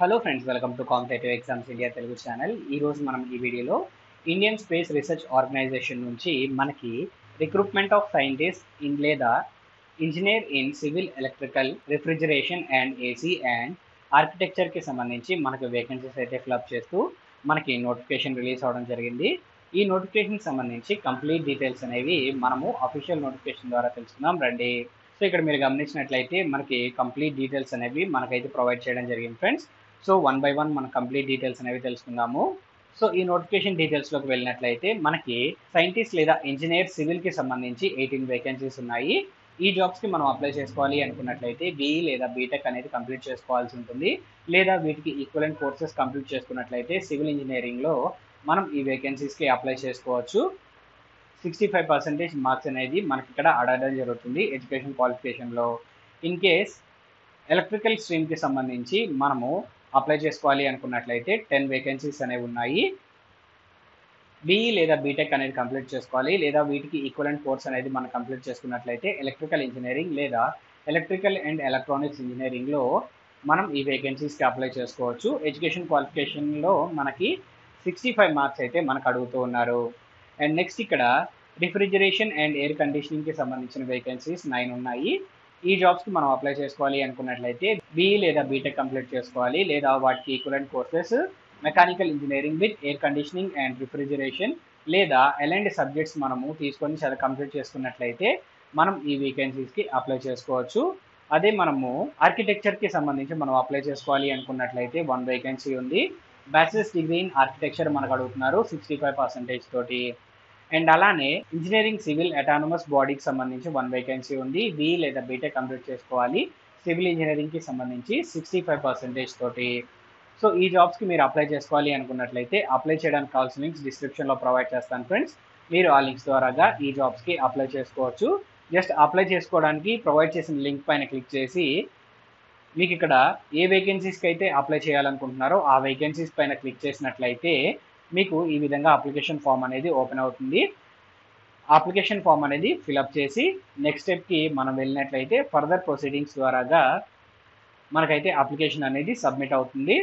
Hello friends, welcome to competitive exams India Telugu channel. ఈరోజు మనం ఈ వీడియోలో ఇండియన్ స్పేస్ రీసెర్చ్ ఆర్గనైజేషన్ నుంచి మనకి రిక్రూట్మెంట్ ఆఫ్ సైంటిస్ట్ ఇన్ లేదా engineer in civil electrical refrigeration and AC and ఆర్కిటెక్చర్కి సంబంధించి మనకి వేకెన్సీస్ అయితే ఫిల్అప్ చేస్తూ మనకి నోటిఫికేషన్ రిలీజ్ అవ్వడం జరిగింది. ఈ నోటిఫికేషన్ సంబంధించి కంప్లీట్ డీటెయిల్స్ అనేవి మనము అఫీషియల్ నోటిఫికేషన్ ద్వారా తెలుసుకుందాం రండి. సో ఇక్కడ మీరు గమనించినట్లయితే మనకి కంప్లీట్ డీటెయిల్స్ అనేవి మనకైతే ప్రొవైడ్ చేయడం జరిగింది friends. So one by one మనం కంప్లీట్ డీటెయిల్స్ అనేవి తెలుసుకుందాము. సో ఈ నోటిఫికేషన్ డీటెయిల్స్లోకి వెళ్ళినట్లయితే మనకి సైంటిస్ట్ లేదా ఇంజనీర్ సివిల్కి సంబంధించి 18 వేకెన్సీస్ ఉన్నాయి. ఈ జాబ్స్కి మనం అప్లై చేసుకోవాలి అనుకున్నట్లయితే బీఈ లేదా బీటెక్ అనేది కంప్లీట్ చేసుకోవాల్సి ఉంటుంది. లేదా వీటికి ఈక్వలెంట్ కోర్సెస్ కంప్లీట్ చేసుకున్నట్లయితే సివిల్ ఇంజనీరింగ్లో మనం ఈ వేకెన్సీస్కి అప్లై చేసుకోవచ్చు. 65% మార్క్స్ అనేది మనకి ఇక్కడ అడగడం జరుగుతుంది ఎడ్యుకేషన్ క్వాలిఫికేషన్లో. ఇన్ కేస్ ఎలక్ట్రికల్ స్ట్రీమ్కి సంబంధించి మనము అప్లై చేసుకోవాలి అనుకున్నట్లయితే 10 వేకెన్సీస్ అనేవి ఉన్నాయి. బీఈ లేదా బీటెక్ అనేది కంప్లీట్ చేసుకోవాలి. లేదా వీటికి ఈక్వలెంట్ కోర్స్ అనేది మనం కంప్లీట్ చేసుకున్నట్లయితే ఎలక్ట్రికల్ ఇంజనీరింగ్ లేదా ఎలక్ట్రికల్ అండ్ ఎలక్ట్రానిక్స్ ఇంజనీరింగ్లో మనం ఈ వేకెన్సీస్కి అప్లై చేసుకోవచ్చు. ఎడ్యుకేషన్ క్వాలిఫికేషన్లో మనకి 65 మార్క్స్ అయితే మనకు అడుగుతూ ఉన్నారు. అండ్ నెక్స్ట్ ఇక్కడ రిఫ్రిజిరేషన్ అండ్ ఎయిర్ కండిషనింగ్కి సంబంధించిన వేకెన్సీస్ 9 ఉన్నాయి. ఈ జాబ్స్కి మనం అప్లై చేసుకోవాలి అనుకున్నట్లయితే బీఈ లేదా బీటెక్ కంప్లీట్ చేసుకోవాలి. లేదా వాటికి equivalent courses mechanical engineering with air conditioning and refrigeration లేదా ఎలాంటి సబ్జెక్ట్స్ మనము తీసుకొని కంప్లీట్ చేసుకున్నట్లయితే మనం ఈ వేకెన్సీస్కి అప్లై చేసుకోవచ్చు. అదే మనము ఆర్కిటెక్చర్కి సంబంధించి మనం అప్లై చేసుకోవాలి అనుకున్నట్లయితే 1 వేకెన్సీ ఉంది. బ్యాచిలర్స్ డిగ్రీ ఇన్ ఆర్కిటెక్చర్ మనకు అడుగుతున్నారు 65% తోటి. అండ్ అలానే ఇంజనీరింగ్ సివిల్ అటానమస్ బాడీకి సంబంధించి 1 వేకెన్సీ ఉంది. బీఈ లేదా బీటెక్ కంప్లీట్ చేసుకోవాలి సివిల్ ఇంజనీరింగ్కి సంబంధించి 65% తోటి. సో ఈ జాబ్స్కి మీరు అప్లై చేసుకోవాలి అనుకున్నట్లయితే అప్లై చేయడానికి కావాల్సిన లింక్స్ డిస్క్రిప్షన్లో ప్రొవైడ్ చేస్తాను ఫ్రెండ్స్. మీరు ఆ లింక్స్ ద్వారాగా ఈ జాబ్స్కి అప్లై చేసుకోవచ్చు. జస్ట్ అప్లై చేసుకోవడానికి ప్రొవైడ్ చేసిన లింక్ పైన క్లిక్ చేసి మీకు ఇక్కడ ఏ వేకెన్సీస్కి అయితే అప్లై చేయాలనుకుంటున్నారో ఆ వేకెన్సీస్ పైన క్లిక్ చేసినట్లయితే మీకు ఈ విధంగా అప్లికేషన్ ఫామ్ అనేది ఓపెన్ అవుతుంది. అప్లికేషన్ ఫామ్ అనేది ఫిలప్ చేసి నెక్స్ట్ స్టెప్కి మనం వెళ్ళినట్లయితే ఫర్దర్ ప్రొసీడింగ్స్ ద్వారాగా మనకైతే అప్లికేషన్ అనేది సబ్మిట్ అవుతుంది.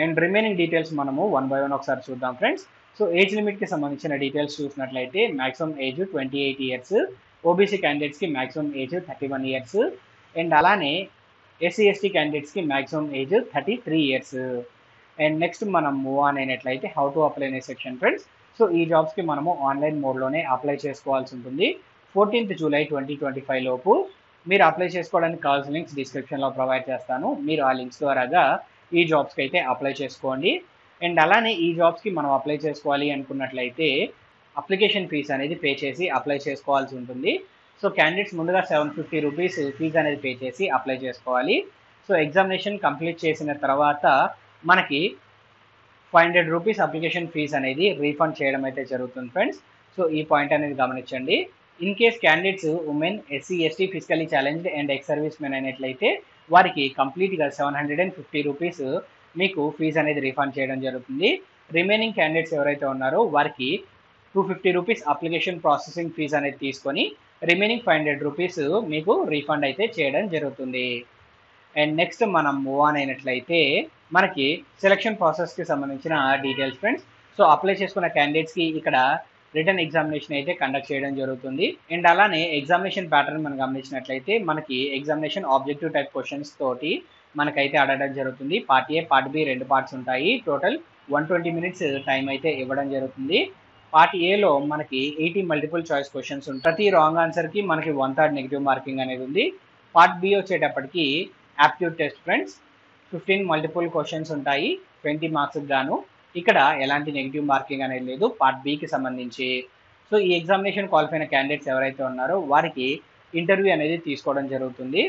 అండ్ రిమైనింగ్ డీటెయిల్స్ మనము 1 by 1 ఒకసారి చూద్దాం ఫ్రెండ్స్. సో ఏజ్ లిమిట్కి సంబంధించిన డీటెయిల్స్ చూసినట్లయితే మ్యాక్సిమం ఏజ్ 28 ఇయర్స్, ఓబీసీ క్యాండిడేట్స్కి మ్యాక్సిమం ఏజ్ 31 ఇయర్స్, అండ్ అలానే ఎస్సీ ఎస్టీ క్యాండిడేట్స్కి maximum age 33 years. And next మనం మూవ్ ఆన్ అయినట్లయితే హౌ టు అప్లై అనే సెక్షన్ ఫ్రెండ్స్. సో ఈ జాబ్స్కి మనము ఆన్లైన్ మోడ్లోనే అప్లై చేసుకోవాల్సి ఉంటుంది. 14th జూలై 2025 లోపు మీరు అప్లై చేసుకోవడానికి కావాల్సిన లింక్స్ డిస్క్రిప్షన్లో ప్రొవైడ్ చేస్తాను. మీరు ఆ లింక్స్ ద్వారాగా ఈ జాబ్స్కి అయితే అప్లై చేసుకోండి. అండ్ అలానే ఈ జాబ్స్కి మనం అప్లై చేసుకోవాలి అనుకున్నట్లయితే అప్లికేషన్ ఫీజ్ అనేది పే చేసి అప్లై చేసుకోవాల్సి ఉంటుంది. సో క్యాండిడేట్స్ ముందుగా 750 రూపీస్ ఫీజ్ అనేది పే చేసి అప్లై చేసుకోవాలి. సో ఎగ్జామినేషన్ కంప్లీట్ చేసిన తర్వాత మనకి 500 రూపీస్ అప్లికేషన్ ఫీజ్ అనేది రీఫండ్ చేయడం అయితే జరుగుతుంది ఫ్రెండ్స్. సో ఈ పాయింట్ అనేది గమనించండి. In case candidates women, SC ST, physically challenged and ex service men అయినట్లయితే వారికి కంప్లీట్గా 750 రూపీస్ మీకు ఫీజ్ అనేది రీఫండ్ చేయడం జరుగుతుంది. రిమైనింగ్ క్యాండిడేట్స్ ఎవరైతే ఉన్నారో వారికి 250 రూపీస్ అప్లికేషన్ ప్రాసెసింగ్ ఫీజ్ అనేది తీసుకొని రిమైనింగ్ 500 రూపీస్ మీకు రీఫండ్ అయితే చేయడం జరుగుతుంది. అండ్ నెక్స్ట్ మనం మూవ్ ఆన్ అయినట్లయితే మనకి సెలక్షన్ ప్రాసెస్కి సంబంధించిన డీటెయిల్స్ ఫ్రెండ్స్. సో అప్లై చేసుకున్న క్యాండిడేట్స్కి ఇక్కడ రిటర్న్ ఎగ్జామినేషన్ అయితే కండక్ట్ చేయడం జరుగుతుంది. అండ్ అలానే ఎగ్జామినేషన్ ప్యాటర్న్ మనం గమనించినట్లయితే మనకి ఎగ్జామినేషన్ ఆబ్జెక్టివ్ టైప్ క్వశ్చన్స్ తోటి మనకైతే అడగడం జరుగుతుంది. Part A, part B 2 parts ఉంటాయి. టోటల్ 120 minutes టైం అయితే ఇవ్వడం జరుగుతుంది. పార్ట్ ఏలో మనకి 80 మల్టిపుల్ చాయిస్ క్వశ్చన్స్ ఉంటాయి. ప్రతి రాంగ్ ఆన్సర్కి మనకి 1/3 నెగిటివ్ మార్కింగ్ అనేది ఉంది. పార్ట్ బి వచ్చేటప్పటికి aptitude test friends, 15 multiple questions ఉంటాయి 20 మార్క్స్కి గాను. ఇక్కడ ఎలాంటి నెగిటివ్ మార్కింగ్ అనేది లేదు పార్ట్ బికి సంబంధించి. సో ఈ ఎగ్జామినేషన్ క్వాలిఫై అయిన క్యాండిడేట్స్ ఎవరైతే ఉన్నారో వారికి ఇంటర్వ్యూ అనేది తీసుకోవడం జరుగుతుంది.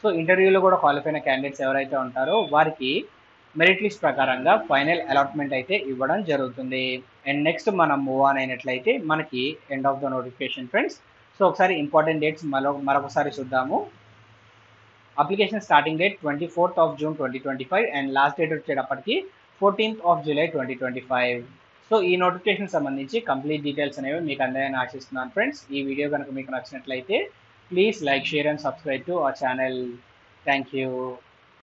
సో ఇంటర్వ్యూలో కూడా క్వాలిఫై అయిన క్యాండిడేట్స్ ఎవరైతే ఉంటారో వారికి మెరిట్ లిస్ట్ ప్రకారంగా ఫైనల్ అలాట్మెంట్ అయితే ఇవ్వడం జరుగుతుంది. అండ్ నెక్స్ట్ మనం మూవ్ ఆన్ అయినట్లయితే మనకి end of the notification friends. So ఒకసారి ఇంపార్టెంట్ డేట్స్ మరొకసారి చూద్దాము. Application starting date 24th of June 2025 and last date వచ్చేటప్పటికి 14th of July 2025. సో ఈ నోటిఫికేషన్ సంబంధించి కంప్లీట్ డీటెయిల్స్ అనేవి మీకు అందాయని ఆశిస్తున్నాను ఫ్రెండ్స్. ఈ వీడియో కనుక మీకు నచ్చినట్లయితే please like, share and subscribe to our channel. Thank you.